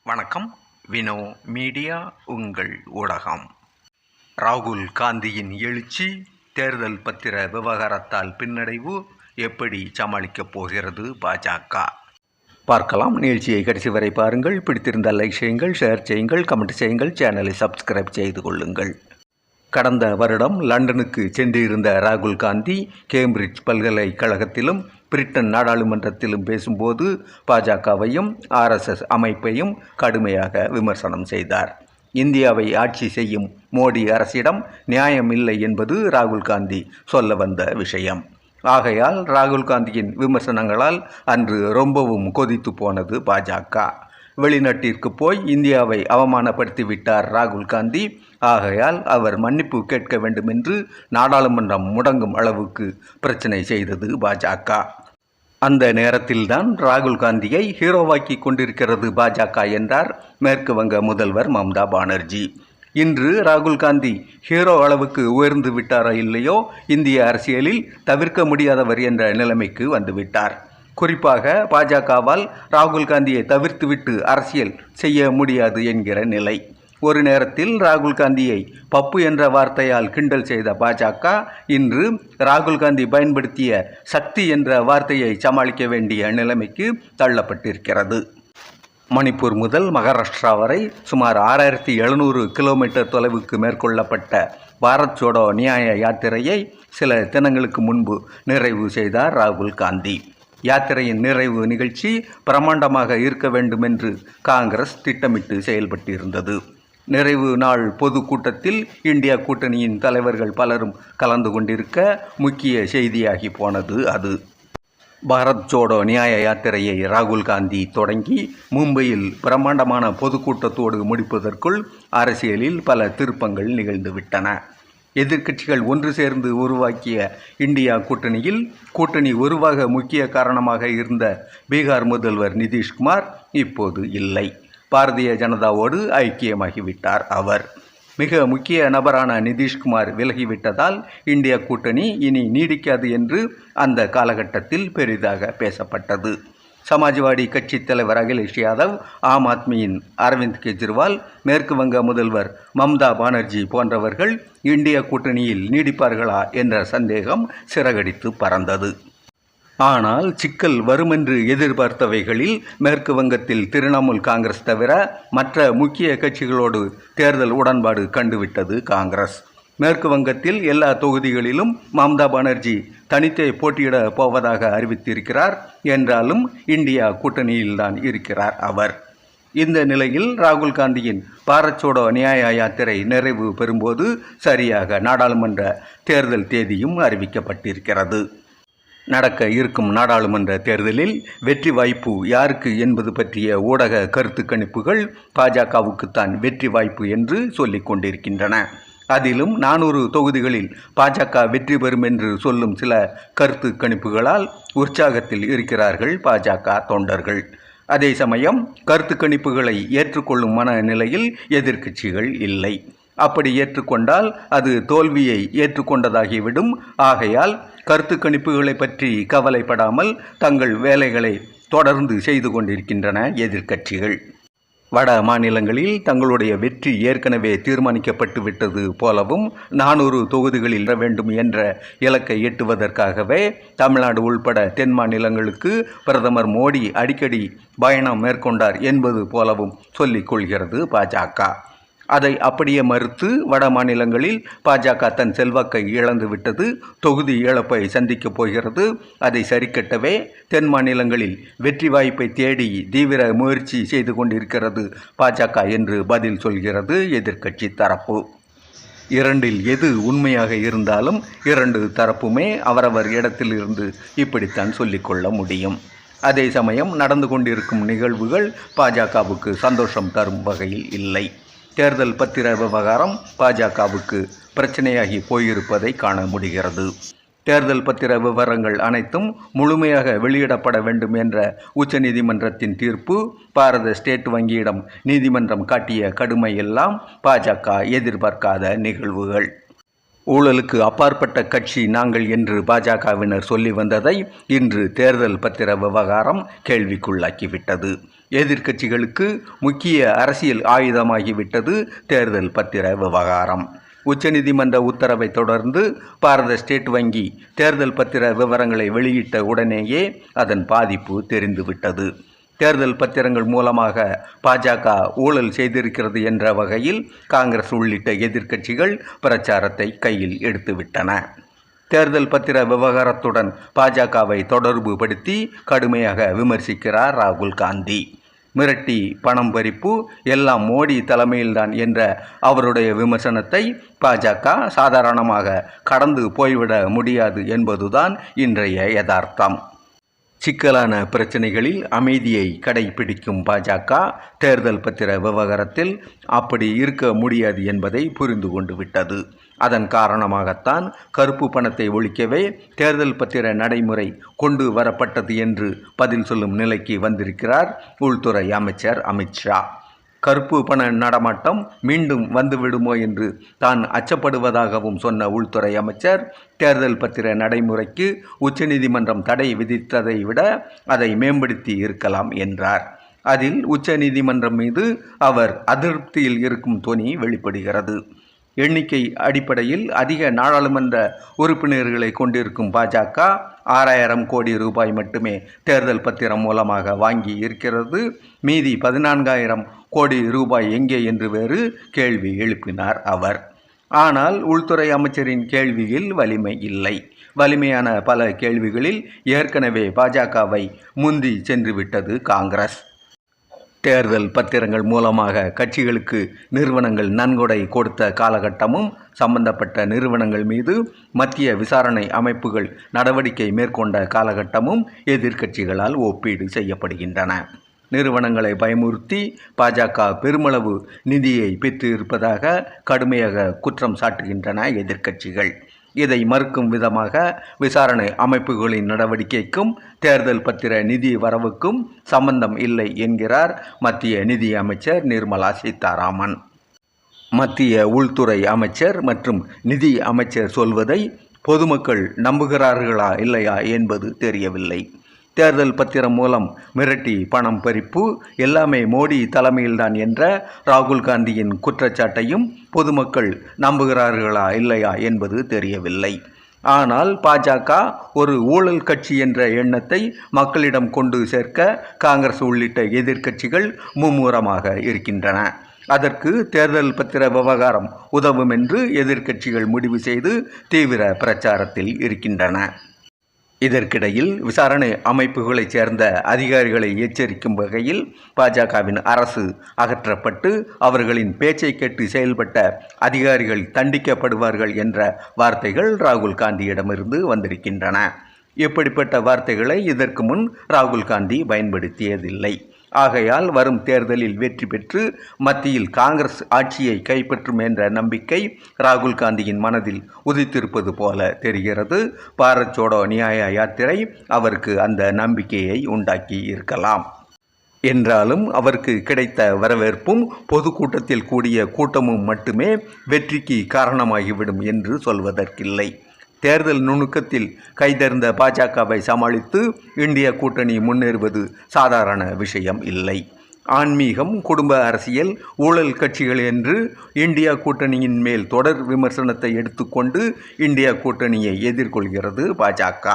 வணக்கம். வினோ மீடியா உங்கள் ஊடகம். ராகுல் காந்தியின் எழுச்சி, தேர்தல் பத்திர விவகாரத்தால் பின்னடைவு, எப்படி சமாளிக்கப் போகிறது பாஜக? பார்க்கலாம். நிகழ்ச்சியை கடைசி வரை பாருங்கள். பிடித்திருந்தால் லைக் செய்யுங்கள், ஷேர் செய்யுங்கள், கமெண்ட் செய்யுங்கள், சேனலை சப்ஸ்கிரைப் செய்து கொள்ளுங்கள். கடந்த வருடம் லண்டனுக்கு சென்றிருந்த ராகுல் காந்தி கேம்பிரிட்ஜ் பல்கலைக்கழகத்திலும் பிரிட்டன் நாடாளுமன்றத்திலும் பேசும்போது பாஜகவையும் RSS அமைப்பையும் கடுமையாக விமர்சனம் செய்தார். இந்தியாவை ஆட்சி செய்யும் மோடி அரசிடம் நியாயம் இல்லை என்பது ராகுல் காந்தி சொல்ல வந்த விஷயம். ஆகையால் ராகுல் காந்தியின் விமர்சனங்களால் அன்று ரொம்பவும் கொதித்து போனது பாஜக. வெளிநாட்டிற்கு போய் இந்தியாவை அவமானப்படுத்திவிட்டார் ராகுல் காந்தி. ஆகையால் அவர் மன்னிப்பு கேட்க வேண்டும் என்று நாடாளுமன்றம் முடங்கும் அளவுக்கு பிரச்சனை செய்தது பாஜக. அந்த நேரத்தில்தான் ராகுல் காந்தியை ஹீரோவாக்கி கொண்டிருக்கிறது பாஜக என்றார் மேற்கு வங்க முதல்வர் மம்தா பானர்ஜி. இன்று ராகுல் காந்தி ஹீரோ அளவுக்கு உயர்ந்து விட்டாரோ இல்லையோ, இந்திய அரசியலில் தவிர்க்க முடியாதவர் என்ற நிலைமைக்கு வந்துவிட்டார். குறிப்பாக பாஜகவால் ராகுல் காந்தியை தவிர்த்துவிட்டு அரசியல் செய்ய முடியாது என்கிற நிலை. ஒரு நேரத்தில் ராகுல் காந்தியை பப்பு என்ற வார்த்தையால் கிண்டல் செய்த பாஜக இன்று ராகுல் காந்தி பயன்படுத்திய சக்தி என்ற வார்த்தையை சமாளிக்க வேண்டிய நிலைமைக்கு தள்ளப்பட்டிருக்கிறது. மணிப்பூர் முதல் மகாராஷ்டிரா வரை சுமார் 6700 கிலோமீட்டர் தொலைவுக்கு மேற்கொள்ளப்பட்ட பாரத் ஜோடோ நியாய யாத்திரையை சில தினங்களுக்கு முன்பு நிறைவு செய்தார் ராகுல் காந்தி. யாத்திரையின் நிறைவு நிகழ்ச்சி பிரமாண்டமாக இருக்க வேண்டும் என்று காங்கிரஸ் திட்டமிட்டு செயல்பட்டிருந்தது. நிறைவு நாள் பொதுக்கூட்டத்தில் இந்தியா கூட்டணியின் தலைவர்கள் பலரும் கலந்து கொண்டிருக்க முக்கிய செய்தியாகி போனது அது. பாரத் ஜோடோ நியாய யாத்திரையை ராகுல் காந்தி தொடங்கி மும்பையில் பிரமாண்டமான பொதுக்கூட்டத்தோடு முடிப்பதற்குள் அரசியலில் பல திருப்பங்கள் நிகழ்ந்துவிட்டன. எதிர்க்கட்சிகள் ஒன்று சேர்ந்து உருவாக்கிய இந்தியா கூட்டணியில் கூட்டணி உருவாக முக்கிய காரணமாக இருந்த பீகார் முதல்வர் நிதிஷ்குமார் இப்போது இல்லை. பாரதிய ஜனதாவோடு ஐக்கியமாகிவிட்டார் அவர். மிக முக்கிய நபரான நிதிஷ்குமார் விலகிவிட்டதால் இந்தியா கூட்டணி இனி நீடிக்காது என்று அந்த காலகட்டத்தில் பெரிதாக பேசப்பட்டது. சமாஜ்வாடி கட்சி தலைவர் அகிலேஷ் யாதவ், ஆம் ஆத்மியின் அரவிந்த் கெஜ்ரிவால், மேற்கு வங்க முதல்வர் மம்தா பானர்ஜி போன்றவர்கள் இந்தியா கூட்டணியில் நீடிப்பார்களா என்ற சந்தேகம் சிறகடித்து பறந்தது. ஆனால் சிக்கல் வருமென்று எதிர்பார்த்தவைகளில் மேற்கு வங்கத்தில் திரிணாமுல் காங்கிரஸ் தவிர மற்ற முக்கிய கட்சிகளோடு தேர்தல் உடன்பாடு கண்டுவிட்டது காங்கிரஸ். மேற்கு வங்கத்தில் எல்லா தொகுதிகளிலும் மம்தா பானர்ஜி தனித்தே போட்டியிட போவதாக அறிவித்திருக்கிறார். என்றாலும் இந்தியா கூட்டணியில்தான் இருக்கிறார் அவர். இந்த நிலையில் ராகுல் காந்தியின் பாரத் ஜோடோ நியாய யாத்திரை நிறைவு பெறும்போது சரியாக நாடாளுமன்ற தேர்தல் தேதியும் அறிவிக்கப்பட்டிருக்கிறது. நடக்க இருக்கும் நாடாளுமன்ற தேர்தலில் வெற்றி வாய்ப்பு யாருக்கு என்பது பற்றிய ஊடக கருத்து கணிப்புகள் பாஜகவுக்குத்தான் வெற்றி வாய்ப்பு என்று சொல்லிக் கொண்டிருக்கின்றன. அதிலும் 400 தொகுதிகளில் பாஜக வெற்றி பெறும் என்று சொல்லும் சில கருத்து கணிப்புகளால் உற்சாகத்தில் இருக்கிறார்கள் பாஜக தொண்டர்கள். அதே சமயம் கருத்து கணிப்புகளை ஏற்றுக்கொள்ளும் மனநிலையில் எதிர்க்கட்சிகள் இல்லை. அப்படி ஏற்றுக்கொண்டால் அது தோல்வியை ஏற்றுக்கொண்டதாகிவிடும். ஆகையால் கருத்து கணிப்புகளை பற்றி கவலைப்படாமல் தங்கள் வேலைகளை தொடர்ந்து செய்து கொண்டிருக்கின்றன எதிர்க்கட்சிகள். வட மாநிலங்களில் தங்களுடைய வெற்றி ஏற்கனவே தீர்மானிக்கப்பட்டு விட்டது போலவும் 400 தொகுதிகளில் வர வேண்டும் என்ற இலக்கை எட்டுவதற்காகவே தமிழ்நாடு உள்பட தென் மாநிலங்களுக்கு பிரதமர் மோடி அடிக்கடி பயணம் மேற்கொண்டார் என்பது போலவும் சொல்லிக் கொள்கிறது பாஜக. அதை அப்படியே மறுத்து வட மாநிலங்களில் பாஜக தன் செல்வாக்கை இழந்துவிட்டது, தொகுதி இழப்பை சந்திக்கப் போகிறது. அதை சரிக்கட்டவே தென் மாநிலங்களில் வெற்றி வாய்ப்பை தேடி தீவிர முயற்சி செய்து கொண்டிருக்கிறது பாஜக என்று பதில் சொல்கிறது எதிர்க்கட்சி தரப்பு. இரண்டில் எது உண்மையாக இருந்தாலும் 2 தரப்புமே அவரவர் இடத்திலிருந்து இப்படித்தான் சொல்லிக்கொள்ள முடியும். அதே சமயம் நடந்து கொண்டிருக்கும் நிகழ்வுகள் பாஜகவுக்கு சந்தோஷம் தரும் வகையில் இல்லை. தேர்தல் பத்திர விவகாரம் பாஜகவுக்கு பிரச்சனையாகி போயிருப்பதை காண முடிகிறது. தேர்தல் பத்திர விவரங்கள் அனைத்தும் முழுமையாக வெளியிடப்பட வேண்டும் என்ற உச்சநீதிமன்றத்தின் தீர்ப்பு, பாரத ஸ்டேட் வங்கியிடம் நீதிமன்றம் காட்டிய கடுமையெல்லாம் பாஜக எதிர்பார்க்காத நிகழ்வுகள். ஊழலுக்கு அப்பாற்பட்ட கட்சி நாங்கள் என்று பாஜகவினர் சொல்லி வந்ததை இன்று தேர்தல் பத்திர விவகாரம் கேள்விக்குள்ளாக்கிவிட்டது. எதிர்க்கட்சிகளுக்கு முக்கிய அரசியல் ஆயுதமாகிவிட்டது தேர்தல் பத்திர விவகாரம். உச்சநீதிமன்ற உத்தரவை தொடர்ந்து பாரத ஸ்டேட் வங்கி தேர்தல் பத்திர விவரங்களை வெளியிட்ட உடனேயே அதன் பாதிப்பு தெரிந்துவிட்டது. தேர்தல் பத்திரங்கள் மூலமாக பாஜக ஊழல் செய்திருக்கிறது என்ற வகையில் காங்கிரஸ் உள்ளிட்ட எதிர்க்கட்சிகள் பிரச்சாரத்தை கையில் எடுத்துவிட்டன. தேர்தல் பத்திர விவகாரத்துடன் பாஜகவை தொடர்பு படுத்தி கடுமையாக விமர்சிக்கிறார் ராகுல் காந்தி. மிரட்டி பணம் பறிப்பு எல்லாம் மோடி தலைமையில்தான் என்ற அவருடைய விமர்சனத்தை பாஜக சாதாரணமாக கடந்து போய்விட முடியாது என்பதுதான் இன்றைய யதார்த்தம். சிக்கலான பிரச்சனைகளில் அமைதியை கடைபிடிக்கும் பாஜக தேர்தல் பத்திர விவகாரத்தில் அப்படி இருக்க முடியாது என்பதை புரிந்து கொண்டு விட்டது. அதன் காரணமாகத்தான் கருப்பு பணத்தை ஒழிக்கவே தேர்தல் பத்திர நடைமுறை கொண்டு வரப்பட்டது என்று பதில் சொல்லும் நிலைக்கு வந்திருக்கிறார் உள்துறை அமைச்சர் அமித்ஷா. கருப்பு பண நடமாட்டம் மீண்டும் வந்துவிடுமோ என்று தான் அச்சப்படுவதாகவும் சொன்ன உள்துறை அமைச்சர் தேர்தல் பத்திர நடைமுறைக்கு உச்சநீதிமன்றம் தடை விதித்ததை விட அதை மேம்படுத்தி இருக்கலாம் என்றார். அதில் உச்சநீதிமன்றம் மீது அவர் அதிருப்தியில் இருக்கும் தொனி வெளிப்படுகிறது. எண்ணிக்கை அடிப்படையில் அதிக நாடாளுமன்ற உறுப்பினர்களை கொண்டிருக்கும் பாஜக 6000 கோடி ரூபாய் மட்டுமே தேர்தல் பத்திரம் மூலமாக வாங்கி இருக்கிறது. மீதி 14,000 கோடி ரூபாய் எங்கே என்று வேறு கேள்வி எழுப்பினார் அவர். ஆனால் உள்துறை அமைச்சரின் கேள்வியில் வலிமை இல்லை. வலிமையான பல கேள்விகளில் ஏற்கனவே பாஜகவை முந்தி சென்றுவிட்டது காங்கிரஸ். தேர்தல் பத்திரங்கள் மூலமாக கட்சிகளுக்கு நிறுவனங்கள் நன்கொடை கொடுத்த காலகட்டமும் சம்பந்தப்பட்ட நிறுவனங்கள் மீது மத்திய விசாரணை அமைப்புகள் நடவடிக்கை மேற்கொண்ட காலகட்டமும் எதிர்க்கட்சிகளால் ஒப்பீடு செய்யப்படுகின்றன. நிறுவனங்களை பயமுறுத்தி பாஜக பெருமளவு நிதியை பெற்று இருப்பதாக கடுமையாக குற்றம் சாட்டுகின்றன எதிர்க்கட்சிகள். இதை மறுக்கும் விதமாக விசாரணை அமைப்புகளின் நடவடிக்கைக்கும் தேர்தல் பத்திர நிதி வரவுக்கும் சம்பந்தம் இல்லை என்கிறார் மத்திய நிதி அமைச்சர் நிர்மலா சீதாராமன். மத்திய உள்துறை அமைச்சர் மற்றும் நிதி அமைச்சர் சொல்வதை பொதுமக்கள் நம்புகிறார்களா இல்லையா என்பது தெரியவில்லை. தேர்தல் பத்திரம் மூலம் மிரட்டி பணம் பறிப்பு எல்லாமே மோடி தலைமையில்தான் என்ற ராகுல் காந்தியின் குற்றச்சாட்டையும் பொதுமக்கள் நம்புகிறார்களா இல்லையா என்பது தெரியவில்லை. ஆனால் பாஜக ஒரு ஊழல் கட்சி என்ற எண்ணத்தை மக்களிடம் கொண்டு சேர்க்க காங்கிரஸ் உள்ளிட்ட எதிர்க்கட்சிகள் மும்முரமாக இருக்கின்றன. அதற்கு தேர்தல் பத்திர விவகாரம் உதவும் என்று எதிர்க்கட்சிகள் முடிவு செய்து தீவிர பிரச்சாரத்தில் இருக்கின்றன. இதற்கிடையில் விசாரணை அமைப்புகளைச் சேர்ந்த அதிகாரிகளை எச்சரிக்கும் வகையில் பாஜகவின் அரசு அகற்றப்பட்டு அவர்களின் பேச்சை கேட்டு செயல்பட்ட அதிகாரிகள் தண்டிக்கப்படுவார்கள் என்ற வார்த்தைகள் ராகுல் காந்தியிடமிருந்து வந்திருக்கின்றன. இப்படிப்பட்ட வார்த்தைகளை இதற்கு முன் ராகுல் காந்தி பயன்படுத்தியதில்லை. ஆகையால் வரும் தேர்தலில் வெற்றி பெற்று மத்தியில் காங்கிரஸ் ஆட்சியை கைப்பற்றும் என்ற நம்பிக்கை ராகுல் காந்தியின் மனதில் உதித்திருப்பது போல தெரிகிறது. பாரத் ஜோடோ நியாய யாத்திரை அவருக்கு அந்த நம்பிக்கையை உண்டாக்கி இருக்கலாம். என்றாலும் அவருக்கு கிடைத்த வரவேற்பும் பொதுக்கூட்டத்தில் கூடிய கூட்டமும் மட்டுமே வெற்றிக்கு காரணமாகிவிடும் என்று சொல்வதற்கில்லை. தேர்தல் நுணுக்கத்தில் கைதேர்ந்த பாஜகவை சமாளித்து இந்திய கூட்டணி முன்னேறுவது சாதாரண விஷயம் இல்லை. ஆன்மீகம், குடும்ப அரசியல், ஊழல் கட்சிகள் என்று இந்தியா கூட்டணியின் மேல் தொடர் விமர்சனத்தை எடுத்துக்கொண்டு இந்தியா கூட்டணியை எதிர்கொள்கிறது பாஜக.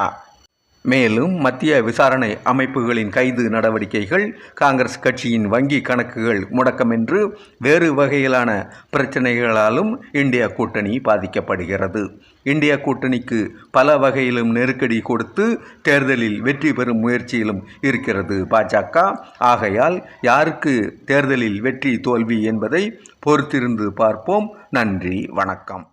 மேலும் மத்திய விசாரணை அமைப்புகளின் கைது நடவடிக்கைகள், காங்கிரஸ் கட்சியின் வங்கி கணக்குகள் முடக்கம் என்று வேறு வகையிலான பிரச்சனைகளாலும் இந்தியா கூட்டணி பாதிக்கப்படுகிறது. இந்தியா கூட்டணிக்கு பல வகையிலும் நெருக்கடி கொடுத்து தேர்தலில் வெற்றி பெறும் முயற்சியிலும் இருக்கிறது பாஜக. ஆகையால் யாருக்கு தேர்தலில் வெற்றி தோல்வி என்பதை பொறுத்திருந்து பார்ப்போம். நன்றி, வணக்கம்.